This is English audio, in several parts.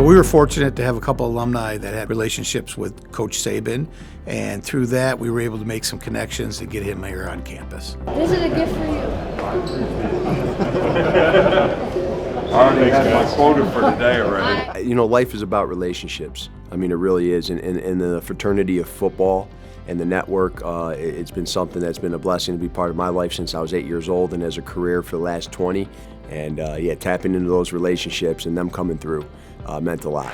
we were fortunate to have a couple alumni that had relationships with Coach Saban, and through that we were able to make some connections to get him here on campus. This is a gift for you. I already had my quota for today already. You know, life is about relationships. I mean, it really is. And the fraternity of football and the network, it's been something that's been a blessing to be part of my life since I was 8 years old, and as a career for the last 20. And yeah, tapping into those relationships and them coming through meant a lot.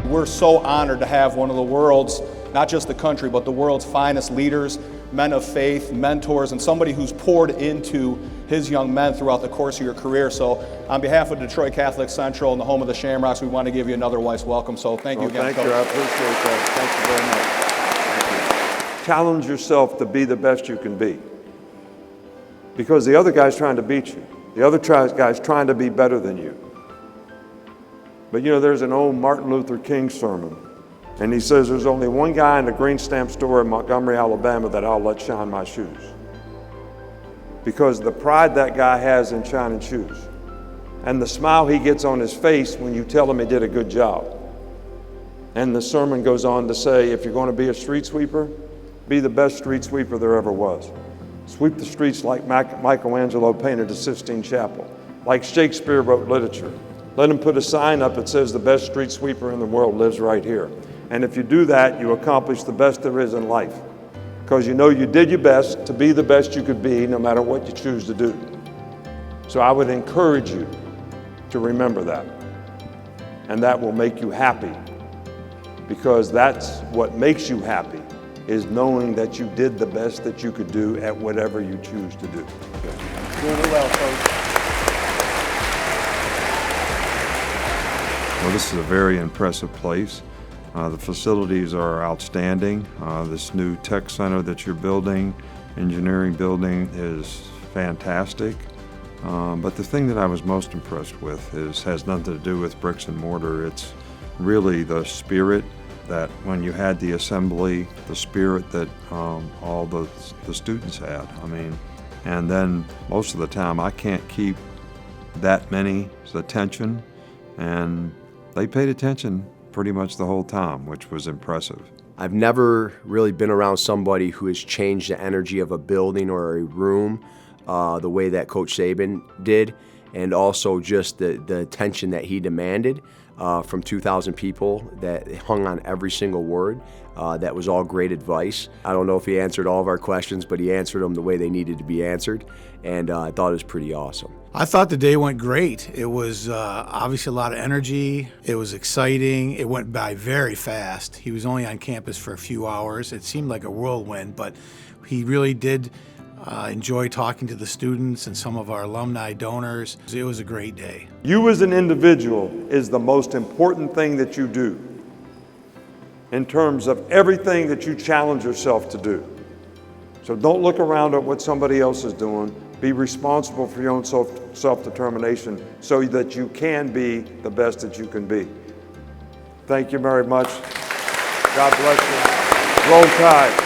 We're so honored to have one of the world's, not just the country, but the world's finest leaders, men of faith, mentors, and somebody who's poured into his young men throughout the course of your career. So on behalf of Detroit Catholic Central and the home of the Shamrocks, we want to give you another wife's welcome. So thank you again, Thank Coach. you, I appreciate that. Thank you very much. Challenge yourself to be the best you can be. Because the other guy's trying to beat you. The other guy's trying to be better than you. But you know, there's an old Martin Luther King sermon, and he says there's only one guy in the green stamp store in Montgomery, Alabama that I'll let shine my shoes. Because the pride that guy has in shining shoes, and the smile he gets on his face when you tell him he did a good job. And the sermon goes on to say, if you're going to be a street sweeper, be the best street sweeper there ever was. Sweep the streets like Michelangelo painted the Sistine Chapel, like Shakespeare wrote literature. Let him put a sign up that says the best street sweeper in the world lives right here. And if you do that, you accomplish the best there is in life. Because you know you did your best to be the best you could be, no matter what you choose to do. So I would encourage you to remember that. And that will make you happy. Because that's what makes you happy, is knowing that you did the best that you could do at whatever you choose to do. Doing it well, Coach. Well, this is a very impressive place. The facilities are outstanding. This new tech center that you're building, engineering building, is fantastic. But the thing that I was most impressed with has nothing to do with bricks and mortar. It's really the spirit that when you had the assembly, the spirit that all the students had. I mean, and then most of the time I can't keep that many's attention, and they paid attention pretty much the whole time, which was impressive. I've never really been around somebody who has changed the energy of a building or a room the way that Coach Saban did, and also just the attention that he demanded from 2,000 people that hung on every single word. That was all great advice. I don't know if he answered all of our questions, but he answered them the way they needed to be answered, and I thought it was pretty awesome. I thought the day went great. It was obviously a lot of energy. It was exciting. It went by very fast. He was only on campus for a few hours. It seemed like a whirlwind, but he really did enjoy talking to the students and some of our alumni donors. It was a great day. You as an individual is the most important thing that you do in terms of everything that you challenge yourself to do. So don't look around at what somebody else is doing. Be responsible for your own self-determination so that you can be the best that you can be. Thank you very much. God bless you. Roll Tide.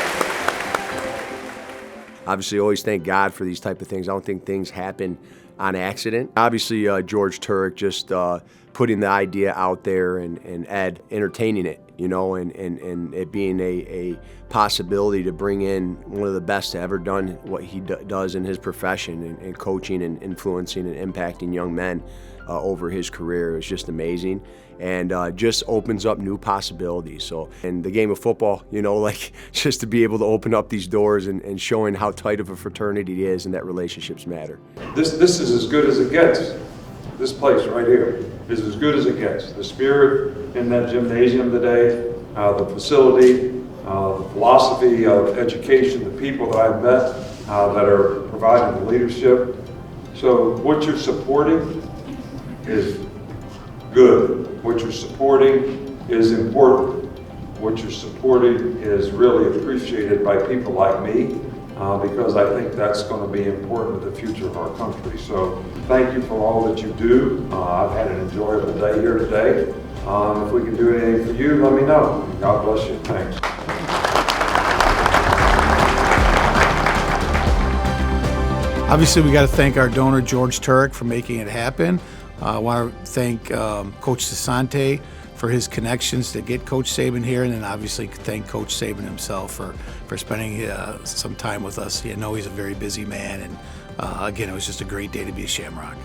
Obviously, always thank God for these type of things. I don't think things happen on accident. Obviously, George Turek just putting the idea out there, and Ed entertaining it, you know, and it being a possibility to bring in one of the best to ever done what he does in his profession, and coaching and influencing and impacting young men over his career is just amazing, and just opens up new possibilities. So in the game of football, you know, like just to be able to open up these doors and showing how tight of a fraternity it is and that relationships matter. This is as good as it gets. This place right here is as good as it gets. The spirit in that gymnasium today, the facility, the philosophy of education, the people that I've met that are providing the leadership. So what you're supporting is good. What you're supporting is important. What you're supporting is really appreciated by people like me, because I think that's going to be important to the future of our country. So thank you for all that you do. I've had an enjoyable day here today. If we can do anything for you, let me know. God bless you. Thanks. Obviously, we got to thank our donor, George Turek, for making it happen. I want to thank Coach Cessante for his connections to get Coach Saban here, and then obviously thank Coach Saban himself for spending some time with us. I know he's a very busy man, and again, it was just a great day to be a Shamrock.